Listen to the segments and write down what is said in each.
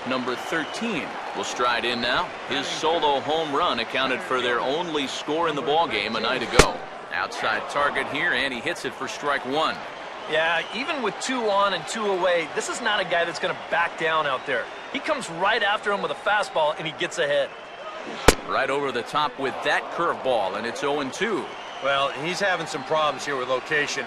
Number 13 will stride in now. His solo home run accounted for their only score in the ballgame a night ago. Outside target here, and he hits it for strike one. Yeah, even with 2 on and 2 away, this is not a guy that's going to back down out there. He comes right after him with a fastball, and he gets ahead. Right over the top with that curveball, and it's 0-2. Well, he's having some problems here with location.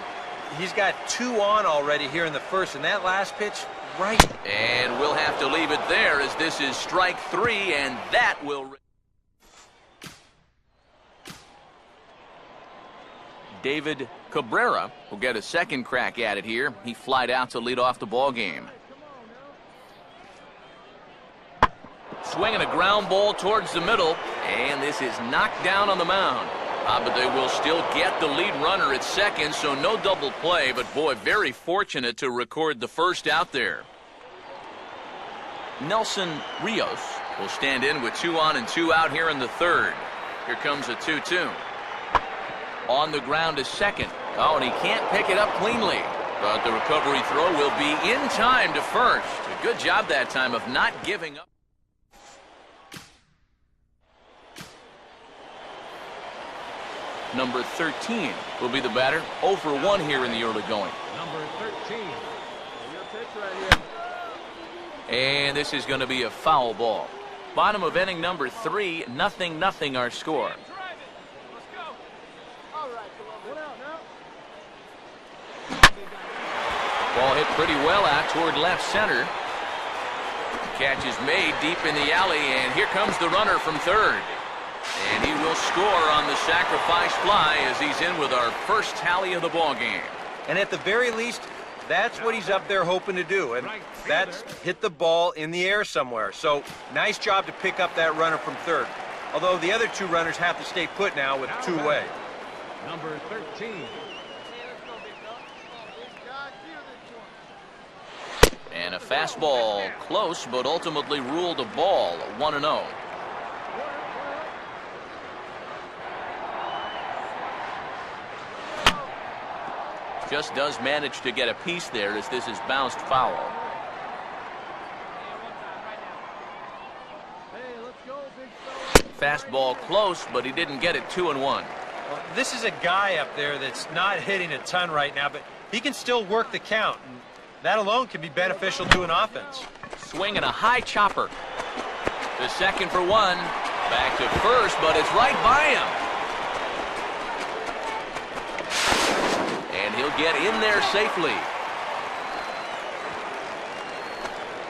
He's got 2 on already here in the first, and that last pitch, right. And we'll have to leave it there as this is strike 3, and that will... David Cabrera will get a second crack at it here. He flied out to lead off the ball game. Swinging a ground ball towards the middle, and this is knocked down on the mound. But they will still get the lead runner at second, so no double play, but boy, very fortunate to record the first out there. Nelson Rios will stand in with 2 on and 2 out here in the third. Here comes a 2-2. On the ground is second. Oh, and he can't pick it up cleanly. But the recovery throw will be in time to first. A good job that time of not giving up. Number 13 will be the batter. 0 for 1 here in the early going. Number 13. Your pitch right here. And this is going to be a foul ball. Bottom of inning number 3, 0-0 our score. Ball hit pretty well out toward left center. Catch is made deep in the alley, and here comes the runner from third. And he will score on the sacrifice fly as he's in with our first tally of the ball game. And at the very least, that's what he's up there hoping to do, and that's hit the ball in the air somewhere. So nice job to pick up that runner from third. Although the other 2 runners have to stay put now with 2 away. Number 13. And a fastball close, but ultimately ruled a ball, 1-0. Just does manage to get a piece there as this is bounced foul. Fastball close, but he didn't get it. 2-1. Well, this is a guy up there that's not hitting a ton right now, but he can still work the count. And that alone can be beneficial to an offense. Swinging a high chopper. The second for 1. Back to first, but it's right by him. And he'll get in there safely.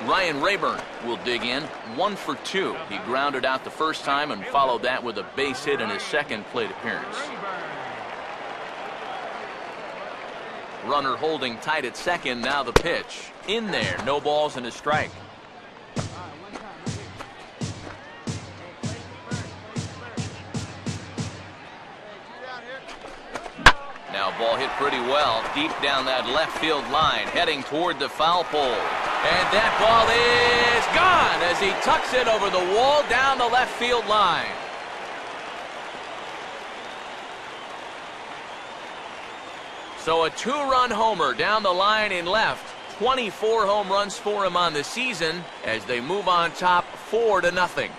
Ryan Rayburn will dig in. 1 for 2. He grounded out the first time and followed that with a base hit in his second plate appearance. Runner holding tight at second. Now the pitch. In there. No balls and a strike. Now ball hit pretty well deep down that left field line, heading toward the foul pole. And that ball is gone as he tucks it over the wall down the left field line. So a 2-run homer down the line in left. 24 home runs for him on the season as they move on top 4-0.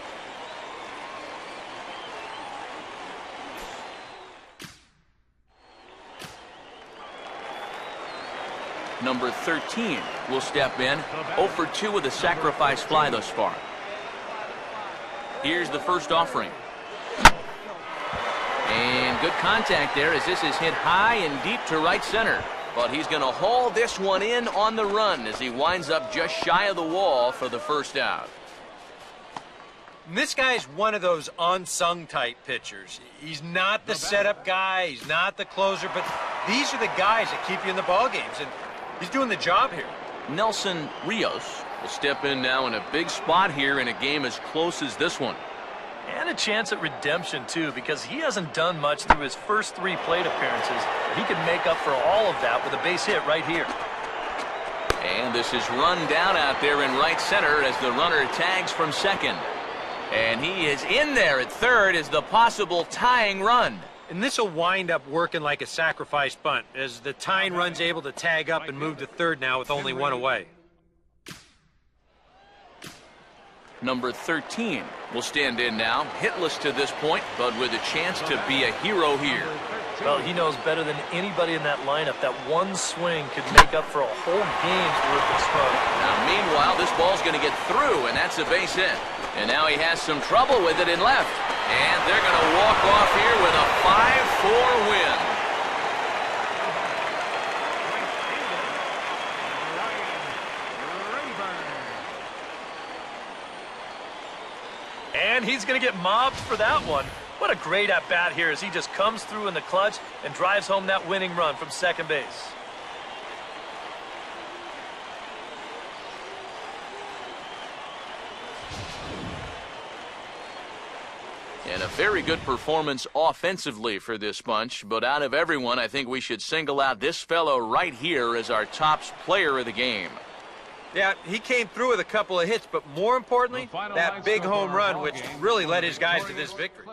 Number 13 will step in. 0 for 2 with a sacrifice fly thus far. Here's the first offering. And good contact there as this is hit high and deep to right center. But he's going to haul this one in on the run as he winds up just shy of the wall for the first out. And this guy's one of those unsung type pitchers. He's not the setup guy, he's not the closer, but these are the guys that keep you in the ball games, and he's doing the job here. Nelson Rios will step in now in a big spot here in a game as close as this one. And a chance at redemption, too, because he hasn't done much through his first 3 plate appearances. He can make up for all of that with a base hit right here. And this is run down out there in right center as the runner tags from second. And he is in there at third as the possible tying run. And this will wind up working like a sacrifice bunt as the tying run's able to tag up and move to third now with only 1 away. Number 13 will stand in now, hitless to this point, but with a chance to be a hero here. Well, he knows better than anybody in that lineup that one swing could make up for a whole game's worth of smoke. Now, meanwhile, this ball's going to get through, and that's a base hit. And now he has some trouble with it in left. And they're going to walk off here with a 5-4 win. And he's going to get mobbed for that one. What a great at-bat here as he just comes through in the clutch and drives home that winning run from second base. And a very good performance offensively for this bunch, but out of everyone, I think we should single out this fellow right here as our top player of the game. Yeah, he came through with a couple of hits, but more importantly, that big home run, which really led his guys to this victory.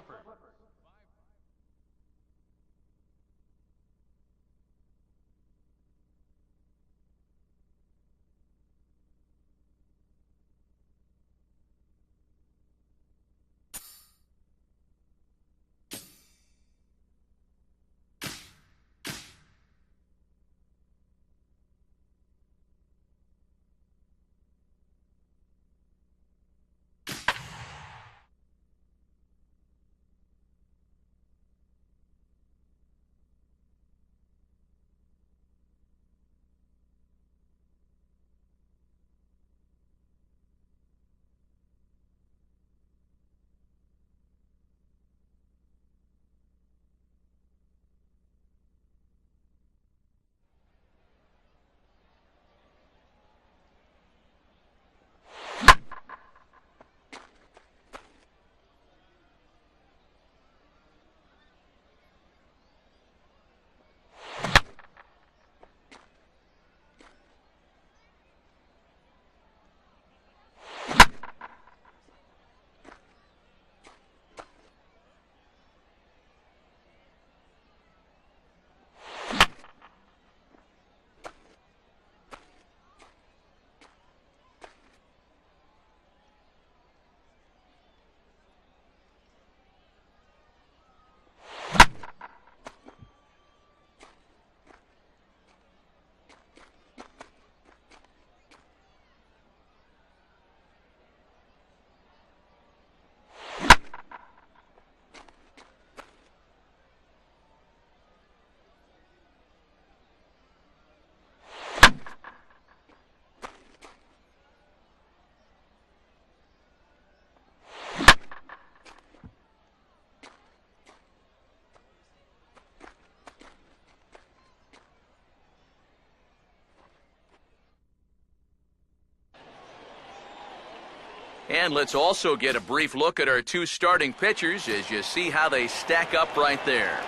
And let's also get a brief look at our two starting pitchers as you see how they stack up right there.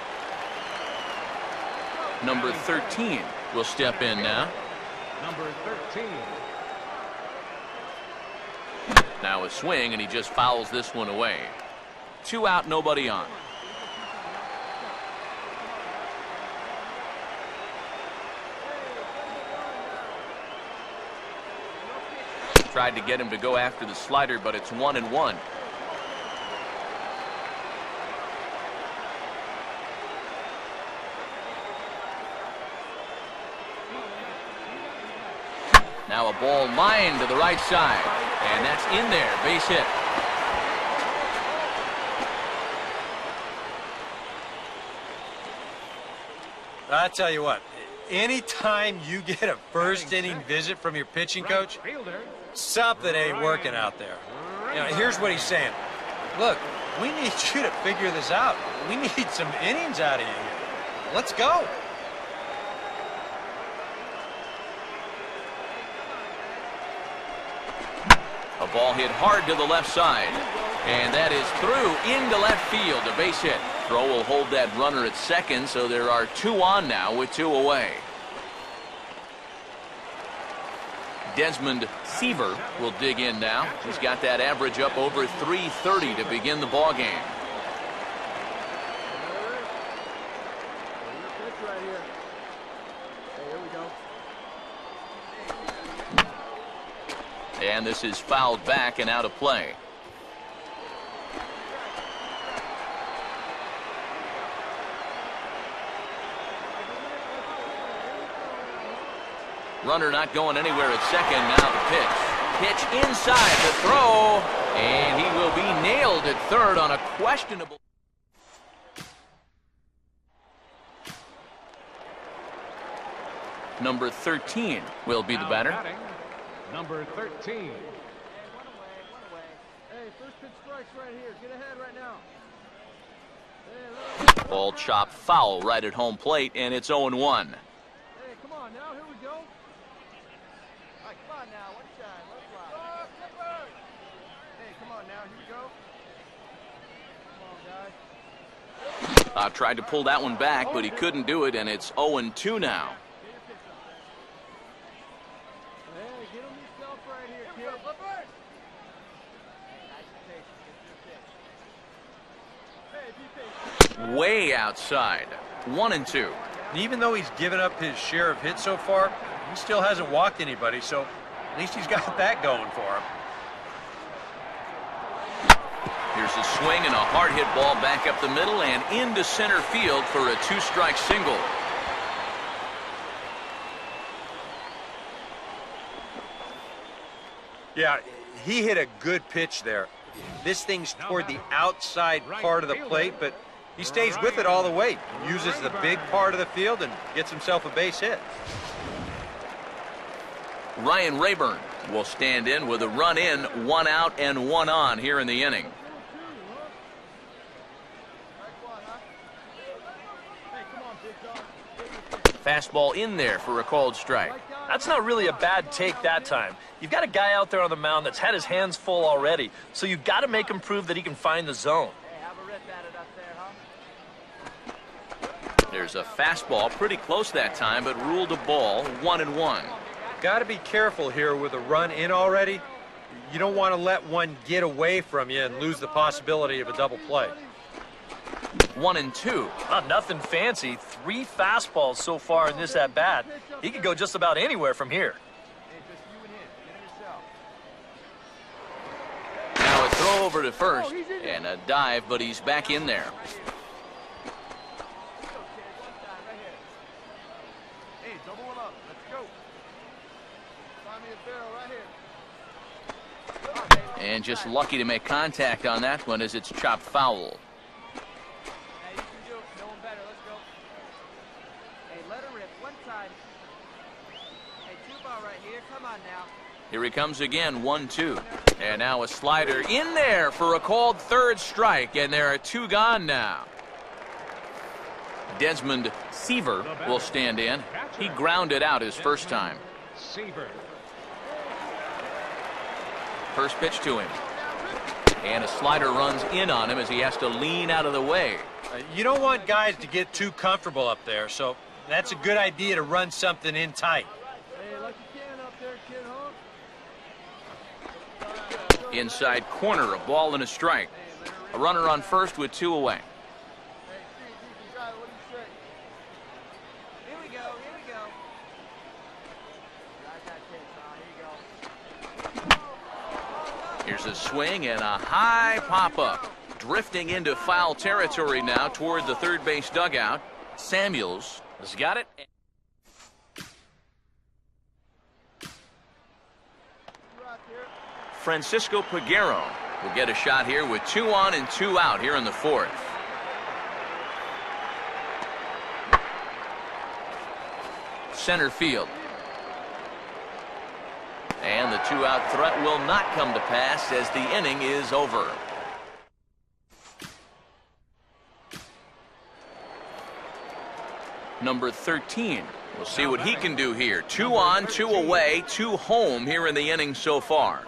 Number 13 will step in now. Number 13. Now a swing, and he just fouls this one away. 2 out, nobody on. Tried to get him to go after the slider, but it's 1-1. Now a ball lined to the right side, and that's in there, base hit. I tell you what, anytime you get a first inning visit from your pitching coach, something ain't working out there. You know, here's what he's saying. Look, we need you to figure this out. We need some innings out of you. Let's go. A ball hit hard to the left side, and that is through into left field, a base hit. Throw will hold that runner at second, so there are 2 on now with 2 away. Desmond Seaver will dig in now. He's got that average up over 330 to begin the ball game. And this is fouled back and out of play. Runner not going anywhere at second. Now the pitch. Pitch inside the throw. And he will be nailed at third on a questionable. Number 13 will be the batter. Number 13. Hey, first pitch strikes right here. Get ahead right now. Ball chopped foul right at home plate, and it's 0-1. Hey, come on now. Here we go. All right, come on now. One shot. Let's fly. Hey, come on now. Here we go. Come on, guys. Tried to pull that one back, but he couldn't do it, and it's 0-2 now. Hey, get him yourself right here, kid. Way outside. 1-2. Even though he's given up his share of hits so far, he still hasn't walked anybody, so at least he's got that going for him. Here's a swing and a hard hit ball back up the middle and into center field for a two-strike single. Yeah, he hit a good pitch there. This thing's toward the outside part of the plate, but he stays with it all the way. Uses the big part of the field and gets himself a base hit. Ryan Rayburn will stand in with a run in, 1 out and 1 on here in the inning. Fastball in there for a called strike. That's not really a bad take that time. You've got a guy out there on the mound that's had his hands full already, so you've got to make him prove that he can find the zone. Hey, have a rip at it up there, huh? There's a fastball pretty close that time, but ruled a ball, 1-1. Got to be careful here with a run in already. You don't want to let one get away from you and lose the possibility of a double play. 1-2. Nothing fancy. 3 fastballs so far in this at bat. He could go just about anywhere from here. Hey, just you and him. Get him yourself. Now a throw over to first and a dive, but he's back in there. Hey, double him up. Let's go. Find me a barrel right here. And just lucky to make contact on that one as it's chopped foul. Hey, you can do it. No one better. Let's go. Hey, let her rip. One time. Hey, 2-ball right here. Come on now. Here he comes again, 1-2. And now a slider in there for a called third strike, and there are 2 gone now. Desmond Seaver will stand in. He grounded out his first time. Seaver. First pitch to him. And a slider runs in on him as he has to lean out of the way. You don't want guys to get too comfortable up there, so that's a good idea to run something in tight. Hey, like you can up there, kid, huh? Inside corner, a ball and a strike. A runner on first with 2 away. Hey, see, you can try it. What do you say? Here we go. Here we go. Right that pitch, huh? Here you go. Here's a swing and a high pop-up. Drifting into foul territory now toward the third base dugout. Samuels has got it. Francisco Peguero will get a shot here with 2 on and 2 out here in the 4th. Center field. And the 2-out threat will not come to pass as the inning is over. Number 13. We'll see what he can do here. 2 on, 2 away, 2 home here in the inning so far. Hey,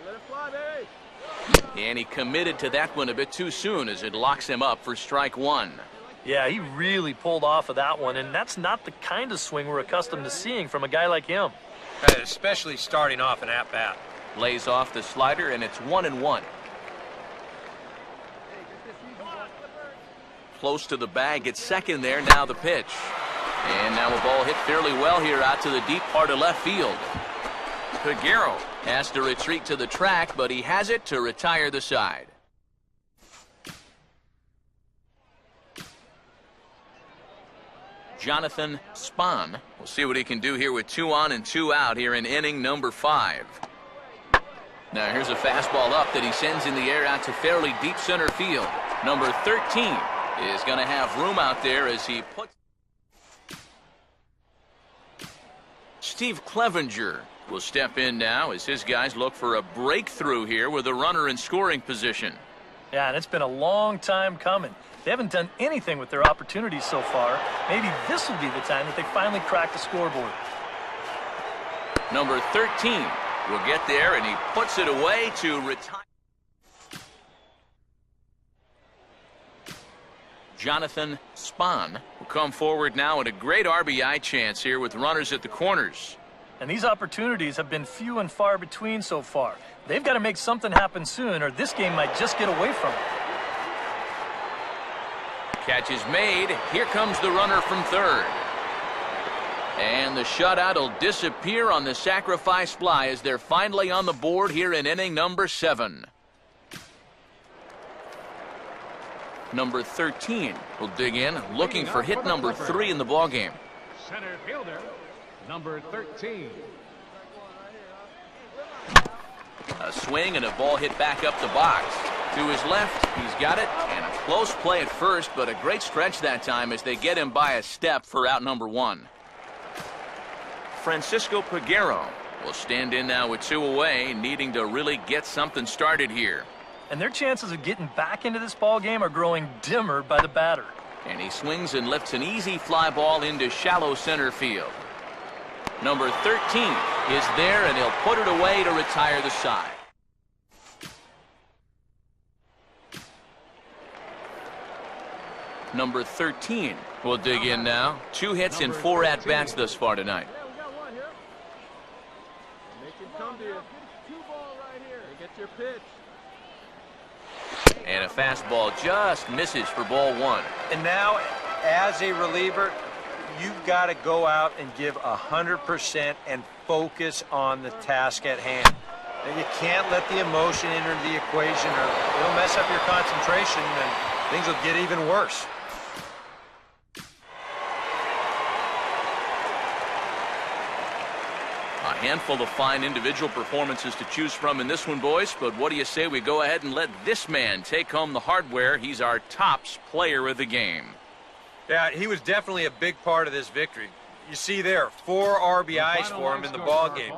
let it fly, baby. And he committed to that one a bit too soon as it locks him up for strike 1. Yeah, he really pulled off of that one, and that's not the kind of swing we're accustomed to seeing from a guy like him. Especially starting off an at-bat. Lays off the slider, and it's 1-1. Close to the bag at second there. Now the pitch. And now a ball hit fairly well here out to the deep part of left field. Peguero has to retreat to the track, but he has it to retire the side. Jonathan Spahn. We'll see what he can do here with 2 on and 2 out here in inning number 5. Now here's a fastball up that he sends in the air out to fairly deep center field. Number 13 is going to have room out there as he puts. Steve Clevenger will step in now as his guys look for a breakthrough here with a runner in scoring position. Yeah, and it's been a long time coming. They haven't done anything with their opportunities so far. Maybe this will be the time that they finally crack the scoreboard. Number 13 will get there, and he puts it away to retire. Jonathan Spahn will come forward now at a great RBI chance here with runners at the corners. And these opportunities have been few and far between so far. They've got to make something happen soon, or this game might just get away from them. Catch is made. Here comes the runner from third. And the shutout will disappear on the sacrifice fly as they're finally on the board here in inning number 7. Number 13 will dig in, looking for hit number 3 in the ballgame. Center fielder, number 13. A swing and a ball hit back up the box. To his left, he's got it, and a close play at first, but a great stretch that time as they get him by a step for out number 1. Francisco Peguero will stand in now with 2 away, needing to really get something started here. And their chances of getting back into this ball game are growing dimmer by the batter. And he swings and lifts an easy fly ball into shallow center field. Number 13 is there, and he'll put it away to retire the side. Number 13 will dig in now. 2 hits and 4 at-bats thus far tonight. Yeah, we got one here. Make him come to you. 2 ball right here. Get your pitch. And a fastball just misses for ball 1. And now, as a reliever, you've got to go out and give 100% and focus on the task at hand. And you can't let the emotion enter the equation, or it'll mess up your concentration, and things will get even worse. A handful of fine individual performances to choose from in this one, boys. But what do you say we go ahead and let this man take home the hardware? He's our tops player of the game. Yeah, he was definitely a big part of this victory. You see there, 4 RBIs for him in the ball game.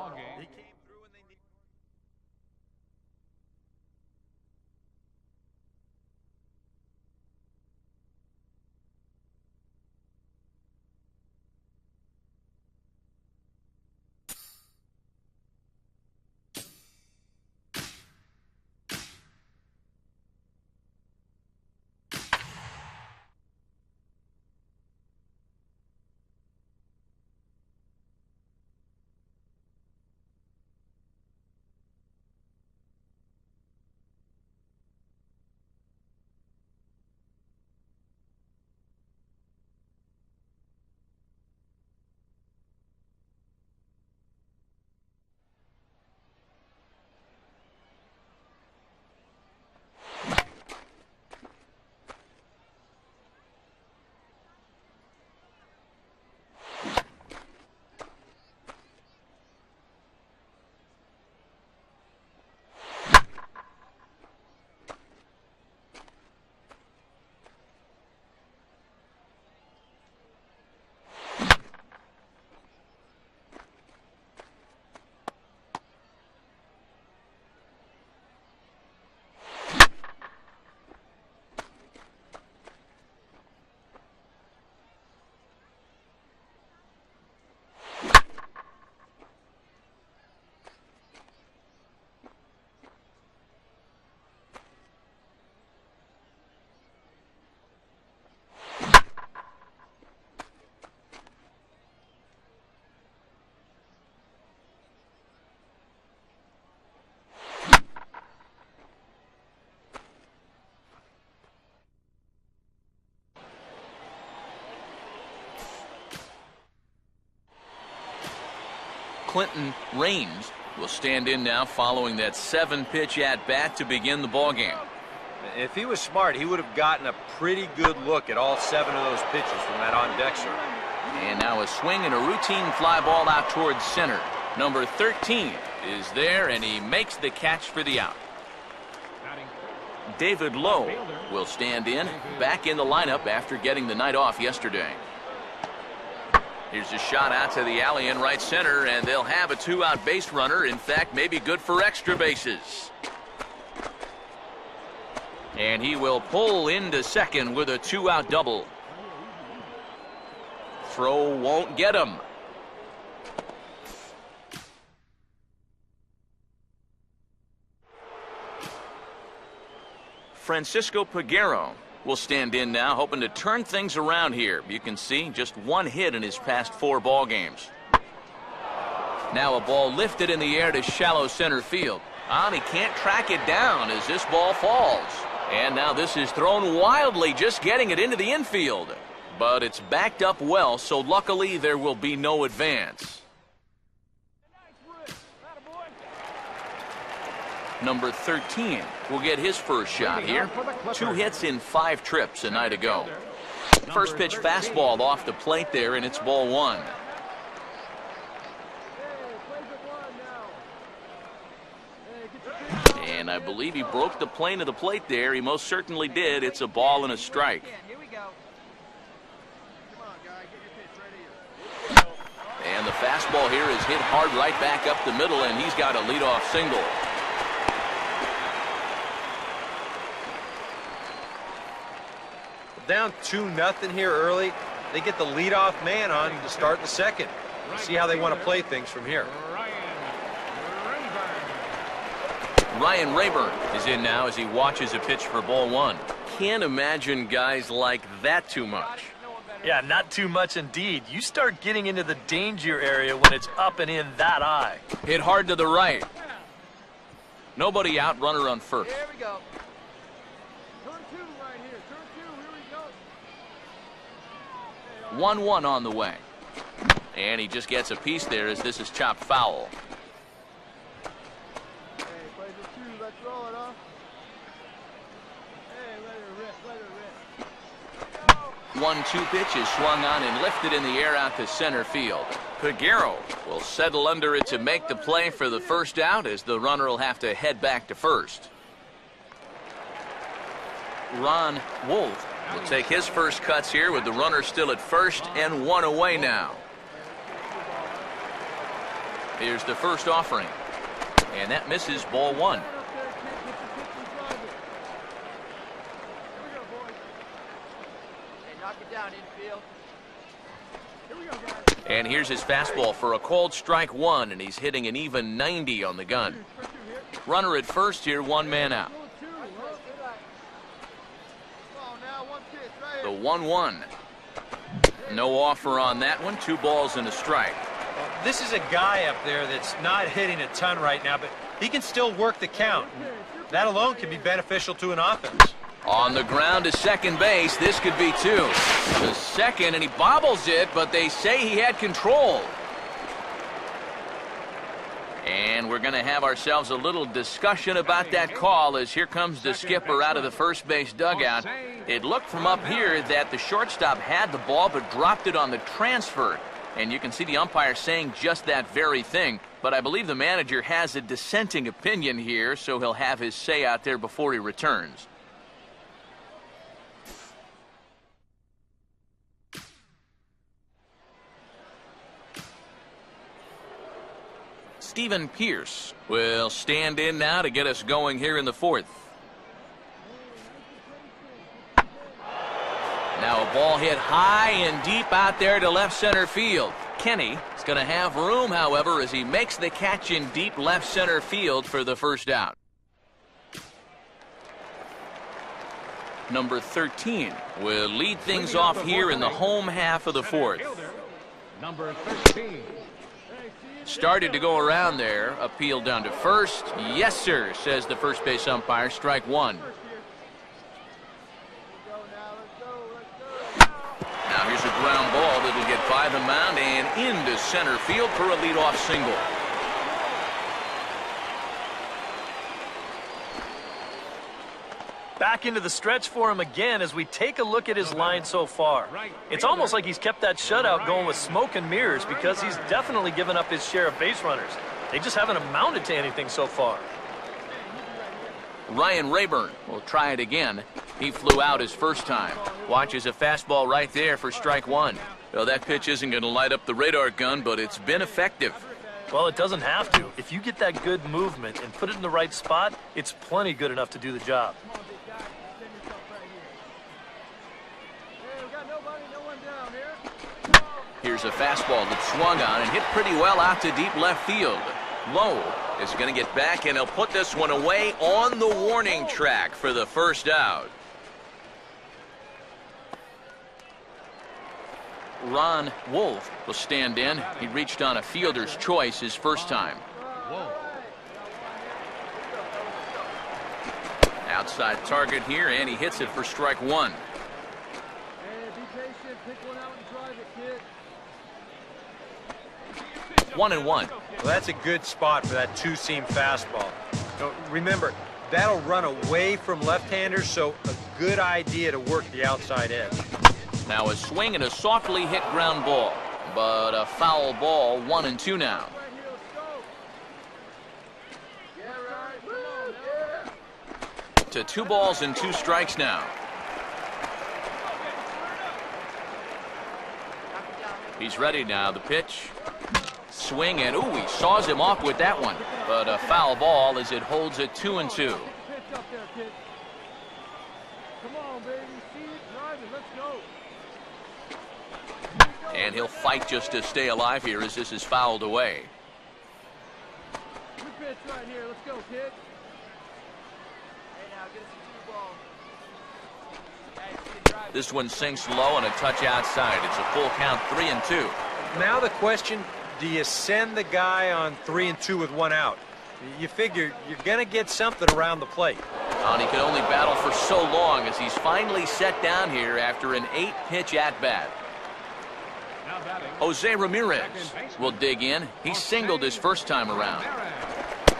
Clinton Raines will stand in now following that 7-pitch at-bat to begin the ballgame. If he was smart, he would have gotten a pretty good look at all 7 of those pitches from that on-deck circle. And now a swing and a routine fly ball out towards center. Number 13 is there, and he makes the catch for the out. David Lowe will stand in, back in the lineup after getting the night off yesterday. Here's a shot out to the alley in right center, and they'll have a 2-out base runner. In fact, maybe good for extra bases. And he will pull into second with a 2-out double. Throw won't get him. Francisco Peguero will stand in now, hoping to turn things around here. You can see just 1 hit in his past 4 ball games. Now a ball lifted in the air to shallow center field. And he can't track it down as this ball falls. And now this is thrown wildly, just getting it into the infield. But it's backed up well, so luckily there will be no advance. Number 13 will get his first shot here. 2 hits in 5 trips a night ago. First pitch fastball off the plate there, and it's ball 1. And I believe he broke the plane of the plate there. He most certainly did. It's a ball and a strike. And the fastball here is hit hard right back up the middle, and he's got a leadoff single. Down 2-0 here early. They get the leadoff man on to start the second. See how they want to play things from here. Ryan Rayburn is in now as he watches a pitch for ball 1. Can't imagine guys like that too much. Yeah, not too much indeed. You start getting into the danger area when it's up and in that high. Hit hard to the right. Nobody out, runner on first. Here we go. 1-1 on the way. And he just gets a piece there as this is chopped foul. Hey, play the 2. Let's roll it, huh? Hey, let it rip. 1-2 pitch is swung on and lifted in the air out to center field. Peguero will settle under it to make the play for the first out, as the runner will have to head back to first. Ron Wolf will take his first cuts here with the runner still at first and 1 away now. Here's the first offering, and that misses ball 1. Knock it down, infield. And here's his fastball for a called strike 1, and he's hitting an even 90 on the gun. Runner at first here, 1 man out. The 1-1. No offer on that one. 2 balls and a strike. This is a guy up there that's not hitting a ton right now, but he can still work the count. That alone can be beneficial to an offense. On the ground to second base. This could be 2. The second, and he bobbles it, but they say he had control. And we're going to have ourselves a little discussion about that call, as here comes the skipper out of the first base dugout. It looked from up here that the shortstop had the ball but dropped it on the transfer. And you can see the umpire saying just that very thing. But I believe the manager has a dissenting opinion here, so he'll have his say out there before he returns. Stephen Pierce will stand in now to get us going here in the 4th. Now a ball hit high and deep out there to left center field. Kenny is going to have room, however, as he makes the catch in deep left center field for the first out. Number 13 will lead things off here in the home half of the 4th. Number 13. Started to go around there. Appeal down to first. Yes, sir, says the first base umpire. Strike 1. Now here's a ground ball that'll get by the mound and into center field for a leadoff single. back into the stretch for him again as we take a look at his line so far. It's almost like he's kept that shutout going with smoke and mirrors because he's definitely given up his share of base runners. They just haven't amounted to anything so far. Ryan Rayburn will try it again. He flew out his first time. Watches a fastball right there for strike one. Well, that pitch isn't going to light up the radar gun, but it's been effective. Well, it doesn't have to. If you get that good movement and put it in the right spot, it's plenty good enough to do the job. Here's a fastball that swung on and hit pretty well out to deep left field. Lowe is going to get back, and he'll put this one away on the warning track for the first out. Ron Wolf will stand in. He reached on a fielder's choice his first time. Outside target here, and he hits it for strike one. One and one. Well, that's a good spot for that two-seam fastball. Now, remember, that'll run away from left-handers, so a good idea to work the outside edge. Now a swing and a softly hit ground ball, but a foul ball. 1-2 now. To 2 balls and 2 strikes now. He's ready now. The pitch. Swing and ooh, he saws him off with that one, but a foul ball as it holds it 2-2. And he'll fight just to stay alive here as this is fouled away. Good pitch right here. Let's go, kid. Hey, now get us a 2 ball. This one sinks low and a touch outside. It's a full count, 3-2. Now the question, do you send the guy on 3-2 with 1 out? You figure you're going to get something around the plate. And he could only battle for so long as he's finally set down here after an 8-pitch at-bat. Jose Ramirez will dig in. He singled his first time around.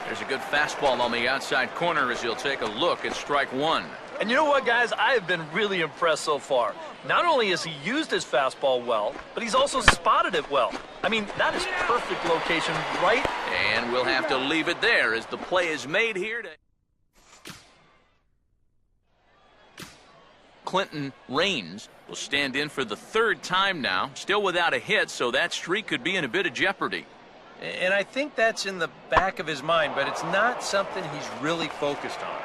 There's a good fastball on the outside corner as he'll take a look at strike one. And you know what, guys? I have been really impressed so far. Not only has he used his fastball well, but he's also spotted it well. I mean, that is perfect location, right? And we'll have to leave it there as the play is made here to Clinton Raines will stand in for the 3rd time now, still without a hit, so that streak could be in a bit of jeopardy. And I think that's in the back of his mind, but it's not something he's really focused on.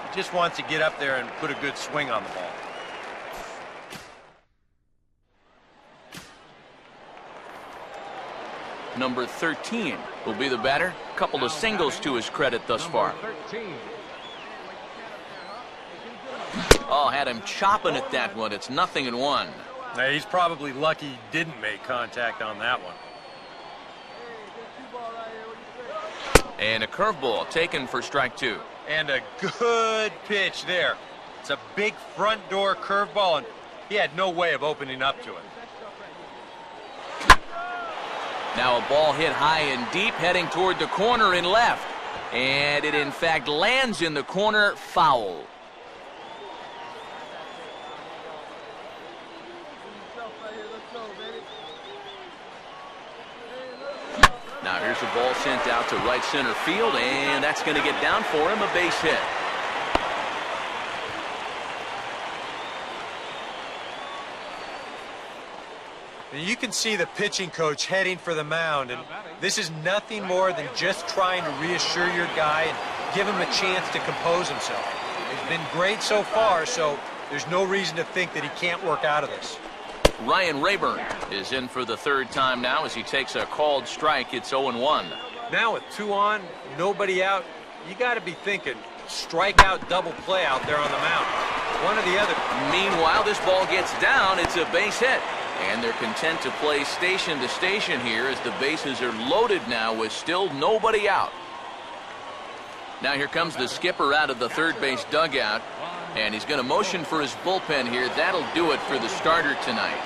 He just wants to get up there and put a good swing on the ball. Number 13 will be the batter. A couple of singles to his credit thus far. 13. Oh, had him chopping at that one. It's 0-1. Now, he's probably lucky he didn't make contact on that one. And a curveball taken for strike 2. And a good pitch there. It's a big front door curveball, and he had no way of opening up to it. Now a ball hit high and deep, heading toward the corner in left. And it, in fact, lands in the corner, foul. Now here's the ball sent out to right center field, and that's going to get down for him, a base hit. You can see the pitching coach heading for the mound, and this is nothing more than just trying to reassure your guy and give him a chance to compose himself. He's been great so far, so there's no reason to think that he can't work out of this. Ryan Rayburn is in for the 3rd time now as he takes a called strike. It's 0-1. Now with 2 on, nobody out, you got to be thinking strikeout double play out there on the mound. One or the other. Meanwhile, this ball gets down. It's a base hit. And they're content to play station to station here as the bases are loaded now with still nobody out. Now here comes the skipper out of the third base dugout, and he's going to motion for his bullpen here. That'll do it for the starter tonight.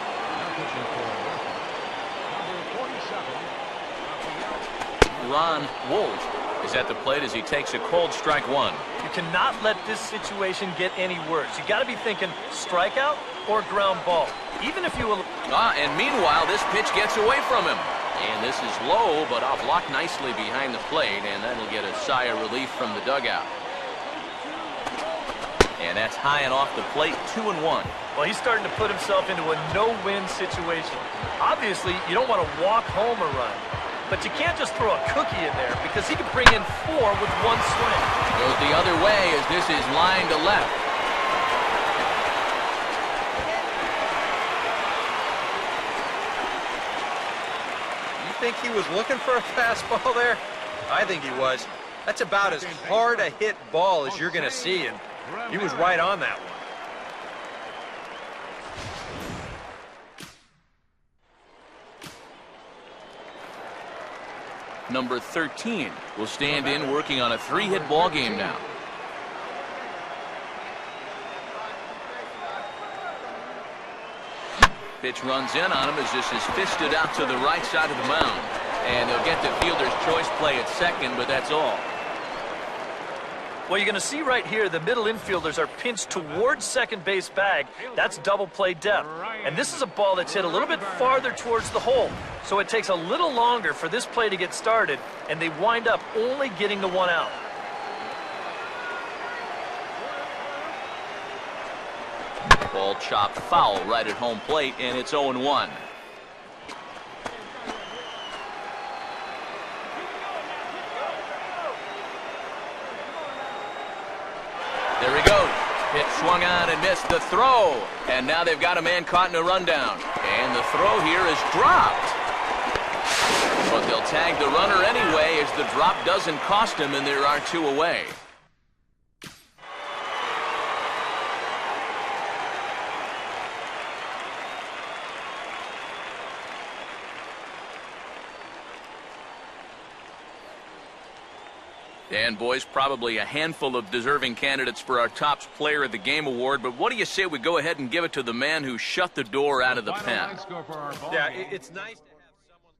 Ron Wolf is at the plate as he takes a cold strike one. You cannot let this situation get any worse. You got to be thinking strikeout or ground ball. Even if you will. And meanwhile, this pitch gets away from him. And this is low, but I'll block nicely behind the plate, and that'll get a sigh of relief from the dugout. And that's high and off the plate, 2-1. Well, he's starting to put himself into a no-win situation. Obviously, you don't want to walk home a run, but you can't just throw a cookie in there because he could bring in 4 with one swing. Goes the other way as this is line to left. You think he was looking for a fastball there? I think he was. That's about as hard a hit ball as you're going to see, and he was right on that one. Number 13 will stand in working on a 3-hit ball game now. Pitch runs in on him as this is fisted out to the right side of the mound. And they'll get the fielder's choice play at second, but that's all. Well, you're going to see right here the middle infielders are pinched towards second base bag. That's double play depth. And this is a ball that's hit a little bit farther towards the hole. So it takes a little longer for this play to get started, and they wind up only getting the 1 out. Ball chopped foul right at home plate, and it's 0-1. There he goes. Pitch swung on and missed the throw. And now they've got a man caught in a rundown. And the throw here is dropped. But they'll tag the runner anyway as the drop doesn't cost him and there are 2 away. And, boys, probably a handful of deserving candidates for our top player of the game award. But what do you say we go ahead and give it to the man who shut the door out of the pen? Yeah, it's nice to have someone.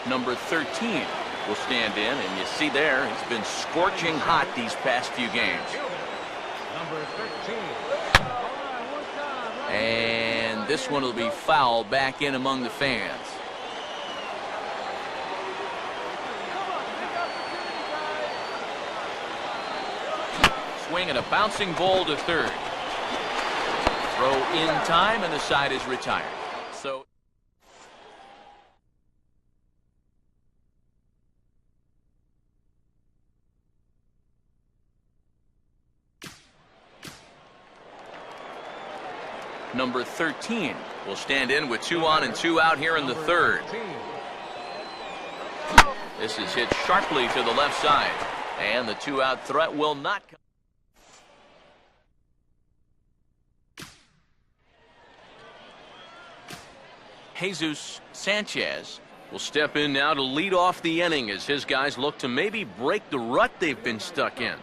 Number 13 will stand in, and you see there, he's been scorching hot these past few games. Number 13. And this one will be foul back in among the fans. Swing and a bouncing ball to third. Throw in time, and the side is retired. So. Number 13 will stand in with 2 on and 2 out here in the third. This is hit sharply to the left side, and the 2-out threat will not come. Jesus Sanchez will step in now to lead off the inning as his guys look to maybe break the rut they've been stuck in.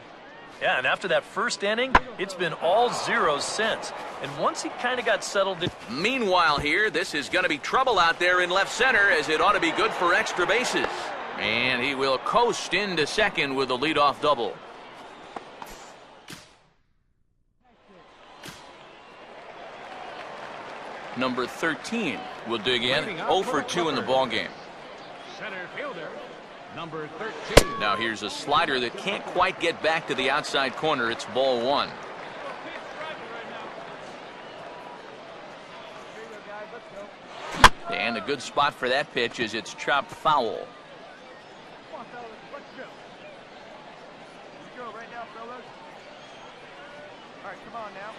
Yeah, and after that first inning, it's been all zeros since. And once he kind of got settled in. Meanwhile here, this is going to be trouble out there in left center as it ought to be good for extra bases. And he will coast into second with a leadoff double. Number 13 will dig in, 0 for 2 in the ballgame. Center fielder, Number 13. Now here's a slider that can't quite get back to the outside corner. It's ball one. And a good spot for that pitch is it's chopped foul. Come on, fellas, let's go. Let's go right now, fellas. All right, come on now.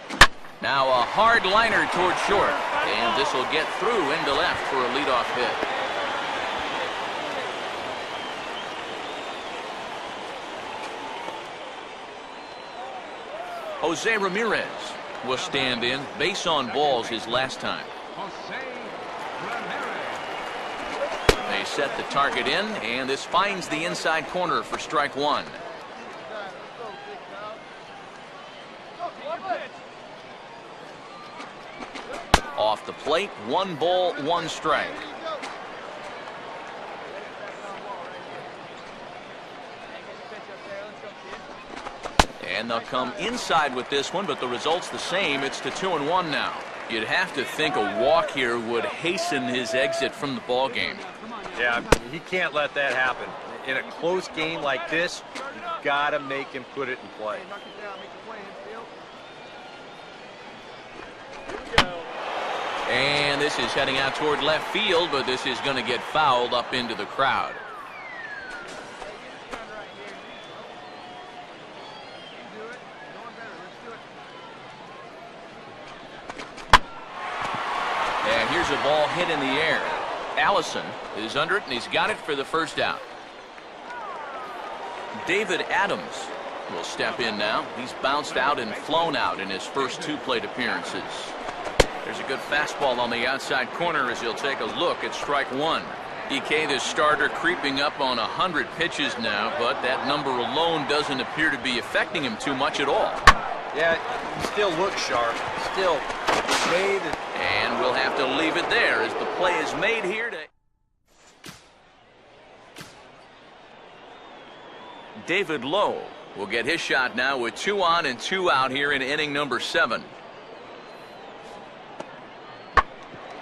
Now a hard liner toward short, and this will get through into left for a leadoff hit. Jose Ramirez will stand in. Base on balls his last time. Jose Ramirez. They set the target in, and this finds the inside corner for strike one. Off the plate, 1 ball, 1 strike. And they'll come inside with this one, but the result's the same. It's to 2-1 now. You'd have to think a walk here would hasten his exit from the ball game. Yeah, he can't let that happen. In a close game like this, you've got to make him put it in play. Knock it down, make it play infield. And this is heading out toward left field, but this is going to get fouled up into the crowd. And here's a ball hit in the air. Allison is under it, and he's got it for the first out. David Adams will step in now. He's bounced out and flown out in his first 2 plate appearances. There's a good fastball on the outside corner as he'll take a look at strike one. EK, the starter, creeping up on 100 pitches now, but that number alone doesn't appear to be affecting him too much at all. Yeah, he still looks sharp. Still, the way that... And we'll have to leave it there as the play is made here to... David Lowe will get his shot now with 2 on and 2 out here in inning number 7.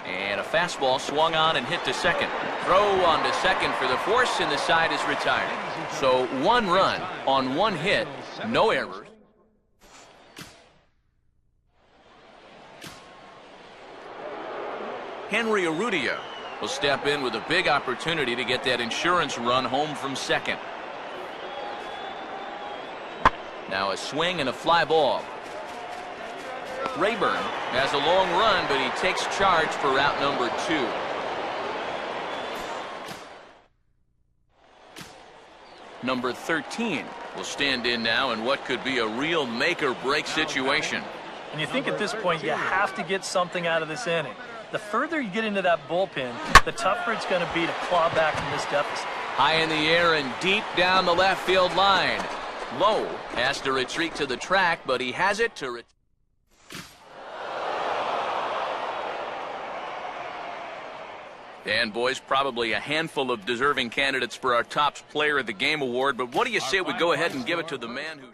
And a fastball swung on and hit to second. Throw on to second for the force, and the side is retired. So 1 run on 1 hit, no errors. Henry Urrutia will step in with a big opportunity to get that insurance run home from second. Now a swing and a fly ball. Rayburn has a long run, but he takes charge for route number 2. Number 13 will stand in now in what could be a real make-or-break situation. And you think at this point you have to get something out of this inning. The further you get into that bullpen, the tougher it's going to be to claw back from this deficit. High in the air and deep down the left field line. Lowe has to retreat to the track, but he has it to And boys, probably a handful of deserving candidates for our top player of the game award, but what do you say we go ahead and give it to the man who